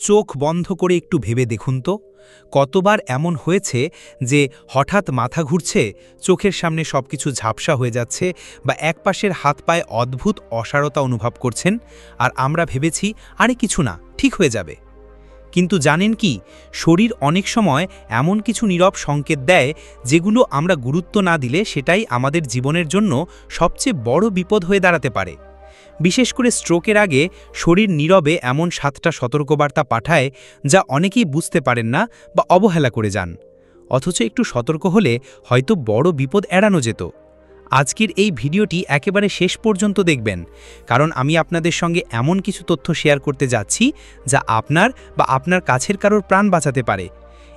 চোখ বন্ধ করে একটু ভেবে দেখুন তো, কতবার এমন হয়েছে যে হঠাৎ মাথা ঘুরছে, চোখের সামনে সবকিছু ঝাপসা হয়ে যাচ্ছে বা একপাশের হাত পায়ে অদ্ভুত অসাড়তা অনুভব করছেন, আর আমরা ভেবেছি আরে কিছু না, ঠিক হয়ে যাবে। কিন্তু জানেন কি, শরীর অনেক সময় এমন কিছু নীরব সংকেত দেয় যেগুলো আমরা গুরুত্ব না দিলে সেটাই আমাদের জীবনের জন্য সবচেয়ে বড় বিপদ হয়ে দাঁড়াতে পারে। বিশেষ করে স্ট্রোকের আগে শরীর নীরবে এমন 7টা সতর্কবার্তা পাঠায় যা অনেকেই বুঝতে পারেন না বা অবহেলা করে যান। অথচ একটু সতর্ক হলে হয়তো বড় বিপদ এড়ানো যেত। আজকের এই ভিডিওটি একেবারে শেষ পর্যন্ত দেখবেন, কারণ আমি আপনাদের সঙ্গে এমন কিছু তথ্য শেয়ার করতে যাচ্ছি যা আপনার বা আপনার কাছের কারোর প্রাণ বাঁচাতে পারে।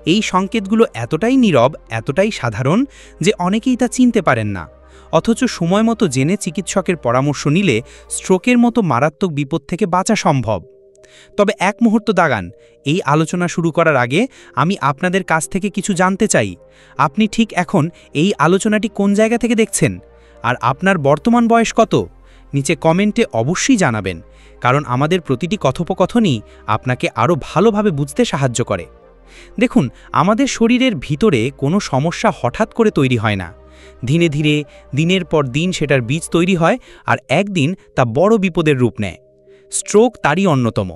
এই সংকেতগুলো এতটাই নীরব, এতটাই সাধারণ যে অনেকেই তা চিনতে পারেন না। অথচ সময় মতো জেনে চিকিৎসকের পরামর্শ নিলে স্ট্রোকের মতো মারাত্মক বিপদ থেকে বাঁচা সম্ভব। তবে এক মুহূর্ত দাঁড়ান, এই আলোচনা শুরু করার আগে আমি আপনাদের কাছ থেকে কিছু জানতে চাই। আপনি ঠিক এখন এই আলোচনাটি কোন জায়গা থেকে দেখছেন, আর আপনার বর্তমান বয়স কত? নিচে কমেন্টে অবশ্যই জানাবেন, কারণ আমাদের প্রতিটি কথোপকথনই আপনাকে আরও ভালোভাবে বুঝতে সাহায্য করে। দেখুন, আমাদের শরীরের ভিতরে কোনো সমস্যা হঠাৎ করে তৈরি হয় না। ধীরে ধীরে দিনের পর দিন সেটার বীজ তৈরি হয়, আর একদিন তা বড় বিপদের রূপ নেয়। স্ট্রোক তারই অন্যতম।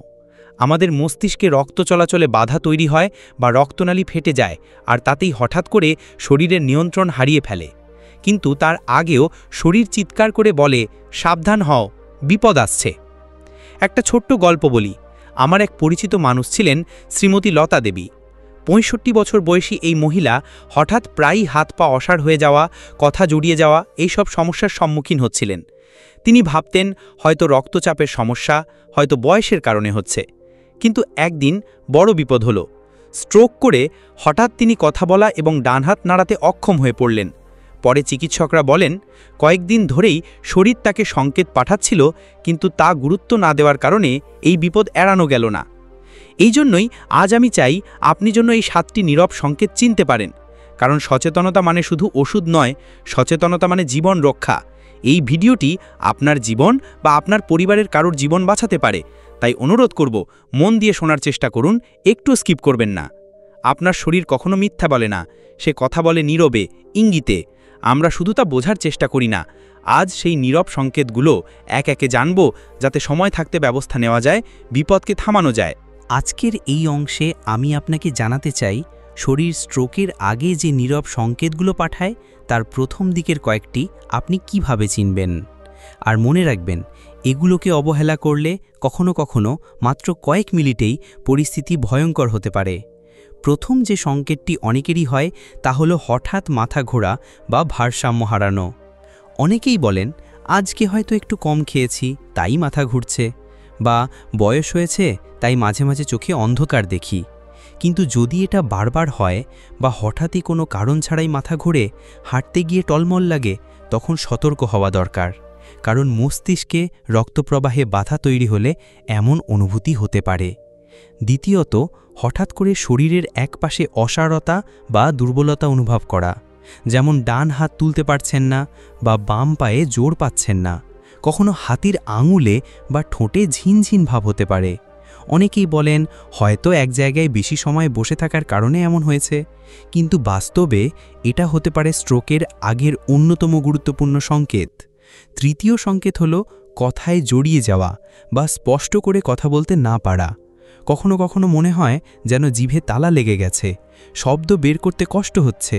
আমাদের মস্তিষ্কে রক্ত চলাচলে বাধা তৈরি হয় বা রক্তনালী ফেটে যায়, আর তাতেই হঠাৎ করে শরীরের নিয়ন্ত্রণ হারিয়ে ফেলে। কিন্তু তার আগেও শরীর চিৎকার করে বলে, সাবধান হও, বিপদ আসছে। একটা ছোট্ট গল্প বলি। আমার এক পরিচিত মানুষ ছিলেন শ্রীমতী লতা দেবী। 65 বছর বয়সী এই মহিলা হঠাৎ প্রায়ই হাত পা অসাড় হয়ে যাওয়া, কথা জড়িয়ে যাওয়া, এইসব সমস্যার সম্মুখীন হচ্ছিলেন। তিনি ভাবতেন হয়তো রক্তচাপের সমস্যা, হয়তো বয়সের কারণে হচ্ছে। কিন্তু একদিন বড় বিপদ হলো। স্ট্রোক করে হঠাৎ তিনি কথা বলা এবং ডান হাত নাড়াতে অক্ষম হয়ে পড়লেন। পরে চিকিৎসকরা বলেন, কয়েকদিন ধরেই শরীর তাকে সংকেত পাঠাচ্ছিল, কিন্তু তা গুরুত্ব না দেওয়ার কারণে এই বিপদ এড়ানো গেল না। এই জন্যই আজ আমি চাই আপনি জন্য এই 7টি নীরব সংকেত চিনতে পারেন, কারণ সচেতনতা মানে শুধু ওষুধ নয়, সচেতনতা মানে জীবন রক্ষা। এই ভিডিওটি আপনার জীবন বা আপনার পরিবারের কারোর জীবন বাঁচাতে পারে, তাই অনুরোধ করব মন দিয়ে শোনার চেষ্টা করুন, একটু স্কিপ করবেন না। আপনার শরীর কখনো মিথ্যা বলে না, সে কথা বলে নীরবে, ইঙ্গিতে। আমরা শুধু তা বোঝার চেষ্টা করি না। আজ সেই নীরব সংকেতগুলো এক একে জানব, যাতে সময় থাকতে ব্যবস্থা নেওয়া যায়, বিপদকে থামানো যায়। আজকের এই অংশে আমি আপনাকে জানাতে চাই, শরীর স্ট্রোকের আগে যে নীরব সংকেতগুলো পাঠায় তার প্রথম দিকের কয়েকটি আপনি কিভাবে চিনবেন। আর মনে রাখবেন, এগুলোকে অবহেলা করলে কখনো কখনো মাত্র কয়েক মিনিটেই পরিস্থিতি ভয়ঙ্কর হতে পারে। প্রথম যে সংকেতটি অনেকেরই হয় তা হলো হঠাৎ মাথা ঘোরা বা ভারসাম্য হারানো। অনেকেই বলেন, আজকে হয়তো একটু কম খেয়েছি তাই মাথা ঘুরছে, বা বয়স হয়েছে তাই মাঝে মাঝে চোখে অন্ধকার দেখি। কিন্তু যদি এটা বারবার হয় বা হঠাৎই কোনো কারণ ছাড়াই মাথা ঘোরে, হাঁটতে গিয়ে টলমল লাগে, তখন সতর্ক হওয়া দরকার। কারণ মস্তিষ্কে রক্তপ্রবাহে বাধা তৈরি হলে এমন অনুভূতি হতে পারে। দ্বিতীয়ত, হঠাৎ করে শরীরের একপাশে অসাড়তা বা দুর্বলতা অনুভব করা, যেমন ডান হাত তুলতে পারছেন না বা বাম পায়ে জোর পাচ্ছেন না। কখনো হাতের আঙুলে বা ঠোঁটে ঝিনঝিন ভাব হতে পারে। অনেকেই বলেন হয়তো এক জায়গায় বেশি সময় বসে থাকার কারণে এমন হয়েছে, কিন্তু বাস্তবে এটা হতে পারে স্ট্রোকের আগের অন্যতম গুরুত্বপূর্ণ সংকেত। তৃতীয় সংকেত হলো কথায় জড়িয়ে যাওয়া বা স্পষ্ট করে কথা বলতে না পারা। কখনো কখনো মনে হয় যেন জিভে তালা লেগে গেছে, শব্দ বের করতে কষ্ট হচ্ছে।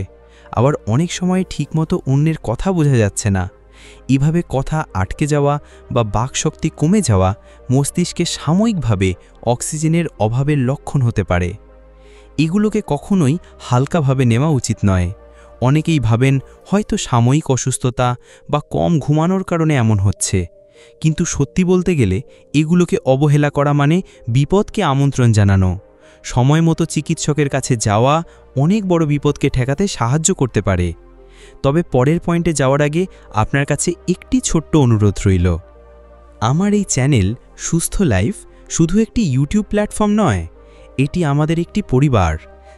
আবার অনেক সময় ঠিকমতো অন্যের কথা বোঝা যাচ্ছে না। এভাবে কথা আটকে যাওয়া বা বাকশক্তি কমে যাওয়া মস্তিষ্কে সাময়িকভাবে অক্সিজেনের অভাবের লক্ষণ হতে পারে। এগুলোকে কখনোই হালকাভাবে নেওয়া উচিত নয়। অনেকেই ভাবেন হয়তো সাময়িক অসুস্থতা বা কম ঘুমানোর কারণে এমন হচ্ছে, কিন্তু সত্যি বলতে গেলে এগুলোকে অবহেলা করা মানে বিপদকে আমন্ত্রণ জানানো। সময় মতো চিকিৎসকের কাছে যাওয়া অনেক বড় বিপদকে ঠেকাতে সাহায্য করতে পারে। তবে পরের পয়েন্টে যাওয়ার আগে আপনার কাছে একটি ছোট্ট অনুরোধ রইল। আমার এই চ্যানেল সুস্থ লাইফ শুধু একটি ইউটিউব প্ল্যাটফর্ম নয়, এটি আমাদের একটি পরিবার,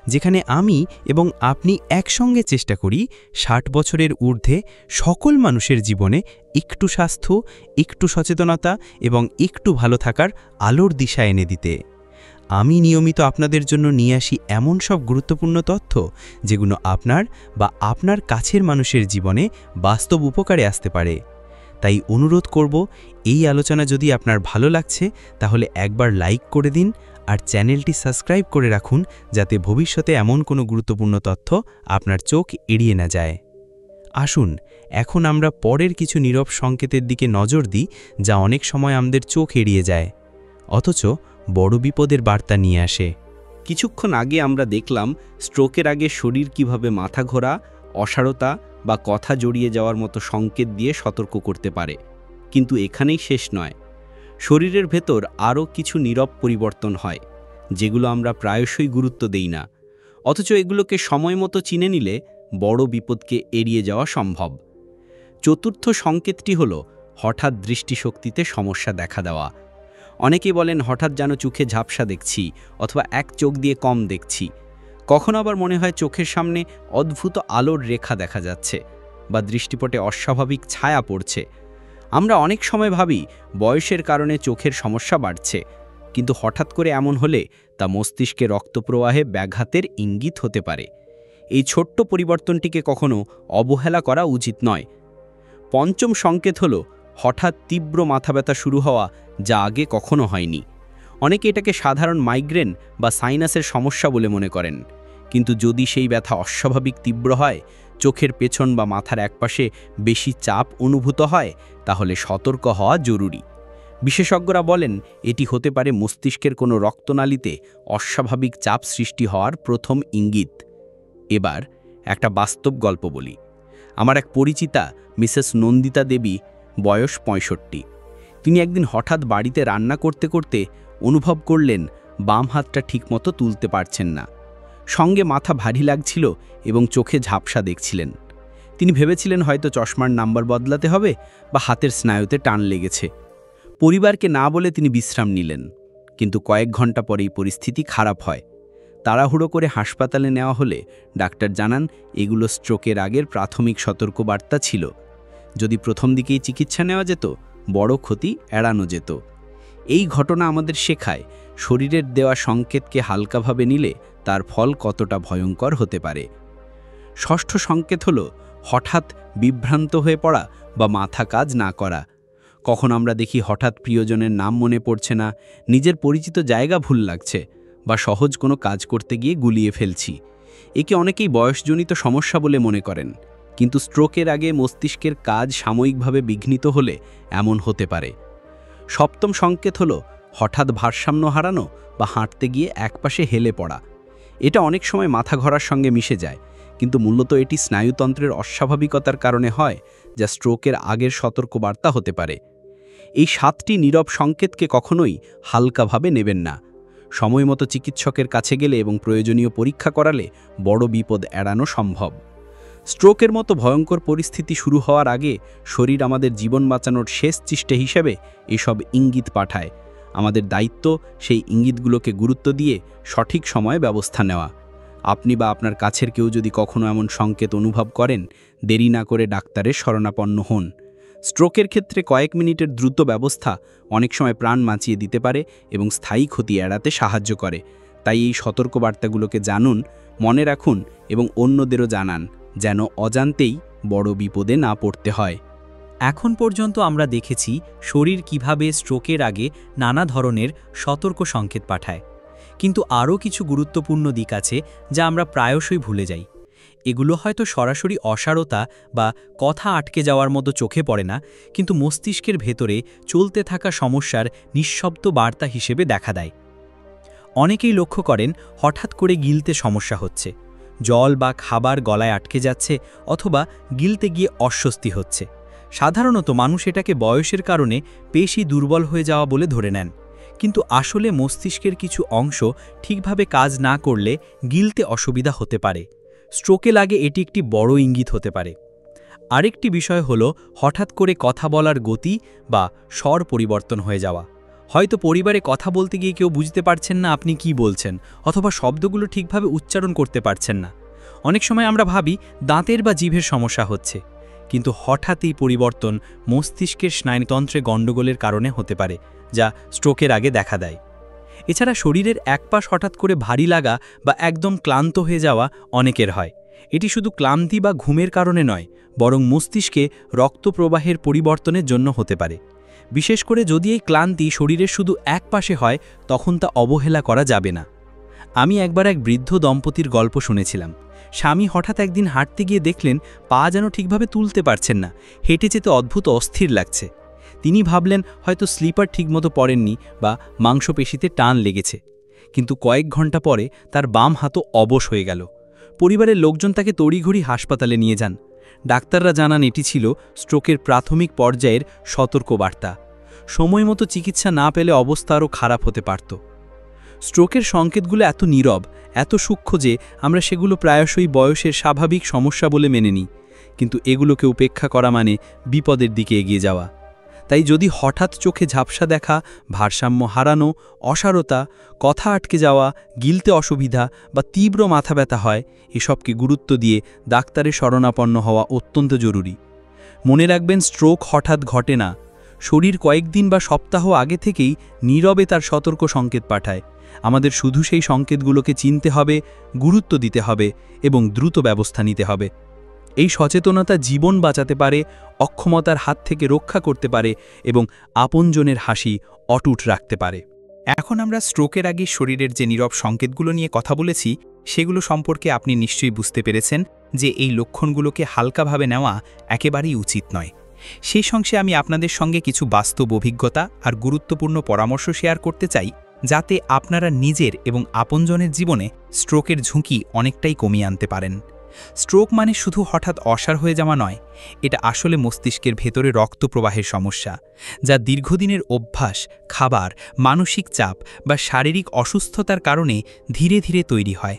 যেখানে আমি এবং আপনি একসঙ্গে চেষ্টা করি 60 বছরের ঊর্ধ্বে সকল মানুষের জীবনে একটু স্বাস্থ্য, একটু সচেতনতা এবং একটু ভালো থাকার আলোর দিশা এনে দিতে। আমি নিয়মিত আপনাদের জন্য নিয়ে আসি এমন সব গুরুত্বপূর্ণ তথ্য যেগুলো আপনার বা আপনার কাছের মানুষের জীবনে বাস্তব উপকারে আসতে পারে। তাই অনুরোধ করব, এই আলোচনা যদি আপনার ভালো লাগছে তাহলে একবার লাইক করে দিন আর চ্যানেলটি সাবস্ক্রাইব করে রাখুন, যাতে ভবিষ্যতে এমন কোনো গুরুত্বপূর্ণ তথ্য আপনার চোখ এড়িয়ে না যায়। আসুন এখন আমরা পরের কিছু নীরব সংকেতের দিকে নজর দিই, যা অনেক সময় আমাদের চোখ এড়িয়ে যায়, অথচ বড় বিপদের বার্তা নিয়ে আসে। কিছুক্ষণ আগে আমরা দেখলাম স্ট্রোকের আগে শরীর কিভাবে মাথা ঘোরা, অসাড়তা বা কথা জড়িয়ে যাওয়ার মতো সংকেত দিয়ে সতর্ক করতে পারে। কিন্তু এখানেই শেষ নয়, শরীরের ভেতর আরও কিছু নীরব পরিবর্তন হয়, যেগুলো আমরা প্রায়শই গুরুত্ব দেই না, অথচ এগুলোকে সময় মতো চিনে নিলে বড় বিপদকে এড়িয়ে যাওয়া সম্ভব। চতুর্থ সংকেতটি হল হঠাৎ দৃষ্টিশক্তিতে সমস্যা দেখা দেওয়া। অনেকেই বলেন হঠাৎ যেন চোখে ঝাপসা দেখছি অথবা এক চোখ দিয়ে কম দেখছি। কখনো আবার মনে হয় চোখের সামনে অদ্ভুত আলোর রেখা দেখা যাচ্ছে বা দৃষ্টিপটে অস্বাভাবিক ছায়া পড়ছে। আমরা অনেক সময় ভাবি বয়সের কারণে চোখের সমস্যা বাড়ছে, কিন্তু হঠাৎ করে এমন হলে তা মস্তিষ্কে রক্তপ্রবাহে ব্যাঘাতের ইঙ্গিত হতে পারে। এই ছোট্ট পরিবর্তনটিকে কখনো অবহেলা করা উচিত নয়। পঞ্চম সংকেত হল হঠাৎ তীব্র মাথা ব্যথা শুরু হওয়া, যা আগে কখনো হয়নি। অনেকে এটাকে সাধারণ মাইগ্রেন বা সাইনাসের সমস্যা বলে মনে করেন, কিন্তু যদি সেই ব্যথা অস্বাভাবিক তীব্র হয়, চোখের পেছন বা মাথার একপাশে বেশি চাপ অনুভূত হয়, তাহলে সতর্ক হওয়া জরুরি। বিশেষজ্ঞরা বলেন এটি হতে পারে মস্তিষ্কের কোনো রক্তনালীতে অস্বাভাবিক চাপ সৃষ্টি হওয়ার প্রথম ইঙ্গিত। এবার একটা বাস্তব গল্প বলি। আমার এক পরিচিতা মিসেস নন্দিতা দেবী, বয়স 65। তিনি একদিন হঠাৎ বাড়িতে রান্না করতে করতে অনুভব করলেন বাম হাতটা ঠিকমতো তুলতে পারছেন না, সঙ্গে মাথা ভারী লাগছিল এবং চোখে ঝাপসা দেখছিলেন। তিনি ভেবেছিলেন হয়তো চশমার নাম্বার বদলাতে হবে বা হাতের স্নায়ুতে টান লেগেছে। পরিবারকে না বলে তিনি বিশ্রাম নিলেন, কিন্তু কয়েক ঘন্টা পরেই পরিস্থিতি খারাপ হয়। তাড়াহুড়ো করে হাসপাতালে নেওয়া হলে ডাক্তার জানান এগুলো স্ট্রোকের আগের প্রাথমিক সতর্কবার্তা ছিল। যদি প্রথম দিকেই চিকিৎসা নেওয়া যেত, বড় ক্ষতি এড়ানো যেত। এই ঘটনা আমাদের শেখায় শরীরের দেওয়া সংকেতকে হালকাভাবে নিলে তার ফল কতটা ভয়ঙ্কর হতে পারে। ষষ্ঠ সংকেত হল হঠাৎ বিভ্রান্ত হয়ে পড়া বা মাথা কাজ না করা। কখন আমরা দেখি হঠাৎ প্রিয়জনের নাম মনে পড়ছে না, নিজের পরিচিত জায়গা ভুল লাগছে বা সহজ কোনো কাজ করতে গিয়ে গুলিয়ে ফেলছি। একে অনেকেই বয়সজনিত সমস্যা বলে মনে করেন, কিন্তু স্ট্রোকের আগে মস্তিষ্কের কাজ সাময়িকভাবে বিঘ্নিত হলে এমন হতে পারে। সপ্তম সংকেত হল হঠাৎ ভারসাম্য হারানো বা হাঁটতে গিয়ে একপাশে হেলে পড়া। এটা অনেক সময় মাথা ঘোরার সঙ্গে মিশে যায়, কিন্তু মূলত এটি স্নায়ুতন্ত্রের অস্বাভাবিকতার কারণে হয়, যা স্ট্রোকের আগের সতর্কবার্তা হতে পারে। এই 7টি নীরব সংকেতকে কখনোই হালকাভাবে নেবেন না। সময়মতো চিকিৎসকের কাছে গেলে এবং প্রয়োজনীয় পরীক্ষা করালে বড় বিপদ এড়ানো সম্ভব। স্ট্রোকের মতো ভয়ঙ্কর পরিস্থিতি শুরু হওয়ার আগে শরীর আমাদের জীবন বাঁচানোর শেষ চেষ্টা হিসেবে এসব ইঙ্গিত পাঠায়। আমাদের দায়িত্ব সেই ইঙ্গিতগুলোকে গুরুত্ব দিয়ে সঠিক সময়ে ব্যবস্থা নেওয়া। আপনি বা আপনার কাছের কেউ যদি কখনো এমন সংকেত অনুভব করেন, দেরি না করে ডাক্তারের শরণাপন্ন হন। স্ট্রোকের ক্ষেত্রে কয়েক মিনিটের দ্রুত ব্যবস্থা অনেক সময় প্রাণ বাঁচিয়ে দিতে পারে এবং স্থায়ী ক্ষতি এড়াতে সাহায্য করে। তাই এই সতর্কবার্তাগুলোকে জানুন, মনে রাখুন এবং অন্যদেরও জানান, যেন অজান্তেই বড় বিপদে না পড়তে হয়। এখন পর্যন্ত আমরা দেখেছি শরীর কিভাবে স্ট্রোকের আগে নানা ধরনের সতর্ক সংকেত পাঠায়, কিন্তু আরও কিছু গুরুত্বপূর্ণ দিক আছে যা আমরা প্রায়শই ভুলে যাই। এগুলো হয়তো সরাসরি অসাড়তা বা কথা আটকে যাওয়ার মতো চোখে পড়ে না, কিন্তু মস্তিষ্কের ভেতরে চলতে থাকা সমস্যার নিঃশব্দ বার্তা হিসেবে দেখা দেয়। অনেকেই লক্ষ্য করেন হঠাৎ করে গিলতে সমস্যা হচ্ছে, জল বা খাবার গলায় আটকে যাচ্ছে অথবা গিলতে গিয়ে অস্বস্তি হচ্ছে। সাধারণত মানুষ এটাকে বয়সের কারণে পেশি দুর্বল হয়ে যাওয়া বলে ধরে নেন, কিন্তু আসলে মস্তিষ্কের কিছু অংশ ঠিকভাবে কাজ না করলে গিলতে অসুবিধা হতে পারে। স্ট্রোকে লাগে এটি একটি বড় ইঙ্গিত হতে পারে। আরেকটি বিষয় হলো হঠাৎ করে কথা বলার গতি বা স্বর পরিবর্তন হয়ে যাওয়া। হয়তো পরিবারে কথা বলতে গিয়ে কেউ বুঝতে পারছেন না আপনি কি বলছেন, অথবা শব্দগুলো ঠিকভাবে উচ্চারণ করতে পারছেন না। অনেক সময় আমরা ভাবি দাঁতের বা জিভের সমস্যা হচ্ছে, কিন্তু হঠাৎ এই পরিবর্তন মস্তিষ্কের স্নায়ুতন্ত্রে গণ্ডগোলের কারণে হতে পারে, যা স্ট্রোকের আগে দেখা দেয়। এছাড়া শরীরের এক পাশ হঠাৎ করে ভারী লাগা বা একদম ক্লান্ত হয়ে যাওয়া অনেকের হয়। এটি শুধু ক্লান্তি বা ঘুমের কারণে নয়, বরং মস্তিষ্কে রক্তপ্রবাহের পরিবর্তনের জন্য হতে পারে। বিশেষ করে যদি এই ক্লান্তি শরীরের শুধু এক পাশে হয়, তখন তা অবহেলা করা যাবে না। আমি একবার এক বৃদ্ধ দম্পতির গল্প শুনেছিলাম। স্বামী হঠাৎ একদিন হাঁটতে গিয়ে দেখলেন পা যেন ঠিকভাবে তুলতে পারছেন না, হেঁটে যেতে অদ্ভুত অস্থির লাগছে। তিনি ভাবলেন হয়তো স্লিপার ঠিকমতো পরেননি বা মাংসপেশিতে টান লেগেছে। কিন্তু কয়েক ঘন্টা পরে তার বাম হাতও অবশ হয়ে গেল। পরিবারের লোকজন তাকে তড়িঘড়ি হাসপাতালে নিয়ে যান। ডাক্তাররা জানান এটি ছিল স্ট্রোকের প্রাথমিক পর্যায়ের সতর্কবার্তা। সময়মতো চিকিৎসা না পেলে অবস্থা আরও খারাপ হতে পারত। স্ট্রোকের সংকেতগুলো এত নীরব, এত সূক্ষ্ম যে আমরা সেগুলো প্রায়শই বয়সের স্বাভাবিক সমস্যা বলে মেনে নিই। কিন্তু এগুলোকে উপেক্ষা করা মানে বিপদের দিকে এগিয়ে যাওয়া। তাই যদি হঠাৎ চোখে ঝাপসা দেখা, ভারসাম্য হারানো, অসারতা, কথা আটকে যাওয়া, গিলতে অসুবিধা বা তীব্র মাথা ব্যথা হয়, এসবকে গুরুত্ব দিয়ে ডাক্তারের শরণাপন্ন হওয়া অত্যন্ত জরুরি। মনে রাখবেন, স্ট্রোক হঠাৎ ঘটে না। শরীর কয়েকদিন বা সপ্তাহ আগে থেকেই নীরবে তার সতর্ক সংকেত পাঠায়। আমাদের শুধু সেই সংকেতগুলোকে চিনতে হবে, গুরুত্ব দিতে হবে এবং দ্রুত ব্যবস্থা নিতে হবে। এই সচেতনতা জীবন বাঁচাতে পারে, অক্ষমতার হাত থেকে রক্ষা করতে পারে এবং আপনজনের হাসি অটুট রাখতে পারে। এখন আমরা স্ট্রোকের আগে শরীরের যে নীরব সংকেতগুলো নিয়ে কথা বলেছি, সেগুলো সম্পর্কে আপনি নিশ্চয়ই বুঝতে পেরেছেন যে এই লক্ষণগুলোকে হালকাভাবে নেওয়া একেবারেই উচিত নয়। সেই সঙ্গে আমি আপনাদের সঙ্গে কিছু বাস্তব অভিজ্ঞতা আর গুরুত্বপূর্ণ পরামর্শ শেয়ার করতে চাই, যাতে আপনারা নিজের এবং আপনজনের জীবনে স্ট্রোকের ঝুঁকি অনেকটাই কমিয়ে আনতে পারেন। স্ট্রোক মানে শুধু হঠাৎ অসাড় হয়ে যাওয়া নয়, এটা আসলে মস্তিষ্কের ভেতরে রক্ত প্রবাহের সমস্যা, যা দীর্ঘদিনের অভ্যাস, খাবার, মানসিক চাপ বা শারীরিক অসুস্থতার কারণে ধীরে ধীরে তৈরি হয়।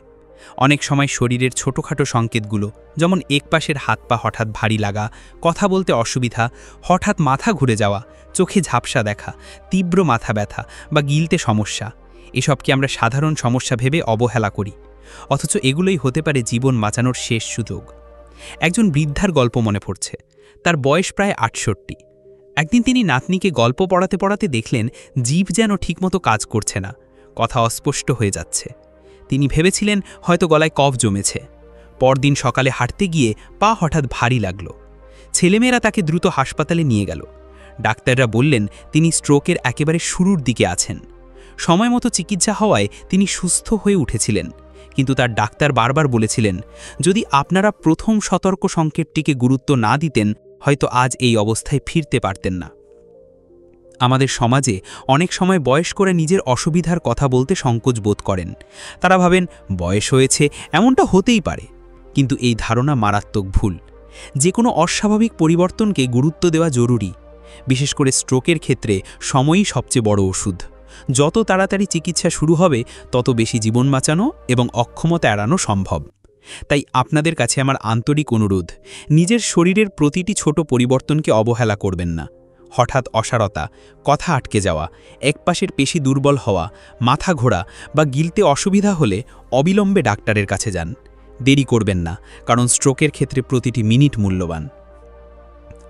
অনেক সময় শরীরের ছোটোখাটো সংকেতগুলো, যেমন একপাশের হাত পা হঠাৎ ভারী লাগা, কথা বলতে অসুবিধা, হঠাৎ মাথা ঘুরে যাওয়া, চোখে ঝাপসা দেখা, তীব্র মাথা ব্যথা বা গিলতে সমস্যা, এসবকে আমরা সাধারণ সমস্যা ভেবে অবহেলা করি। অথচ এগুলোই হতে পারে জীবন বাঁচানোর শেষ সুযোগ। একজন বৃদ্ধার গল্প মনে পড়ছে। তার বয়স প্রায় ৬৮। একদিন তিনি নাতনিকে গল্প পড়াতে পড়াতে দেখলেন জিভ যেন ঠিকমতো কাজ করছে না, কথা অস্পষ্ট হয়ে যাচ্ছে। তিনি ভেবেছিলেন হয়তো গলায় কফ জমেছে। পরদিন সকালে হাঁটতে গিয়ে পা হঠাৎ ভারী লাগল। ছেলেমেয়েরা তাকে দ্রুত হাসপাতালে নিয়ে গেল। ডাক্তাররা বললেন তিনি স্ট্রোকের একেবারে শুরুর দিকে আছেন। সময়মতো চিকিৎসা হওয়ায় তিনি সুস্থ হয়ে উঠেছিলেন। কিন্তু তার ডাক্তার বারবার বলেছিলেন, যদি আপনারা প্রথম সতর্ক সংকেতটিকে গুরুত্ব না দিতেন, হয়তো আজ এই অবস্থায় ফিরতে পারতেন না। আমাদের সমাজে অনেক সময় বয়স করে নিজের অসুবিধার কথা বলতে সংকোচ বোধ করেন। তারা ভাবেন বয়স হয়েছে, এমনটা হতেই পারে। কিন্তু এই ধারণা মারাত্মক ভুল। যে কোনো অস্বাভাবিক পরিবর্তনকে গুরুত্ব দেওয়া জরুরি। বিশেষ করে স্ট্রোকের ক্ষেত্রে সময়ই সবচেয়ে বড় ওষুধ। যত তাড়াতাড়ি চিকিৎসা শুরু হবে, তত বেশি জীবন বাঁচানো এবং অক্ষমতা এড়ানো সম্ভব। তাই আপনাদের কাছে আমার আন্তরিক অনুরোধ, নিজের শরীরের প্রতিটি ছোট পরিবর্তনকে অবহেলা করবেন না। হঠাৎ অসারতা, কথা আটকে যাওয়া, একপাশের পেশি দুর্বল হওয়া, মাথা ঘোরা বা গিলতে অসুবিধা হলে অবিলম্বে ডাক্তারের কাছে যান। দেরি করবেন না, কারণ স্ট্রোকের ক্ষেত্রে প্রতিটি মিনিট মূল্যবান।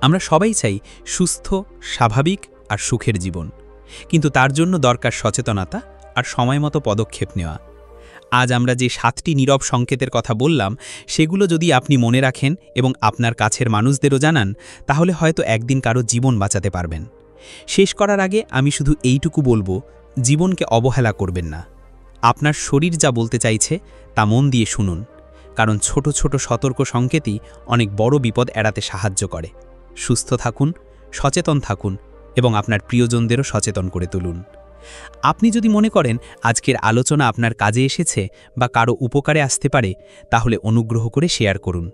আমরা সবাই চাই সুস্থ, স্বাভাবিক আর সুখের জীবন, কিন্তু তার জন্য দরকার সচেতনতা আর সময়মতো পদক্ষেপ নেওয়া। আজ আমরা যে 7টি নীরব সংকেতের কথা বললাম, সেগুলো যদি আপনি মনে রাখেন এবং আপনার কাছের মানুষদেরও জানান, তাহলে হয়তো একদিন কারো জীবন বাঁচাতে পারবেন। শেষ করার আগে আমি শুধু এইটুকু বলবো, জীবনকে অবহেলা করবেন না। আপনার শরীর যা বলতে চাইছে তা মন দিয়ে শুনুন, কারণ ছোট ছোট সতর্ক সংকেতই অনেক বড় বিপদ এড়াতে সাহায্য করে। সুস্থ থাকুন, সচেতন থাকুন এবং আপনার প্রিয়জনদেরও সচেতন করে তুলুন। আপনি যদি মনে করেন আজকের আলোচনা আপনার কাজে এসেছে বা কারো উপকারে আসতে পারে, তাহলে অনুগ্রহ করে শেয়ার করুন।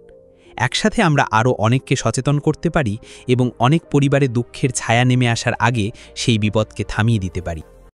একসাথে আমরা আরও অনেককে সচেতন করতে পারি এবং অনেক পরিবারে দুঃখের ছায়া নেমে আসার আগে সেই বিপদকে থামিয়ে দিতে পারি।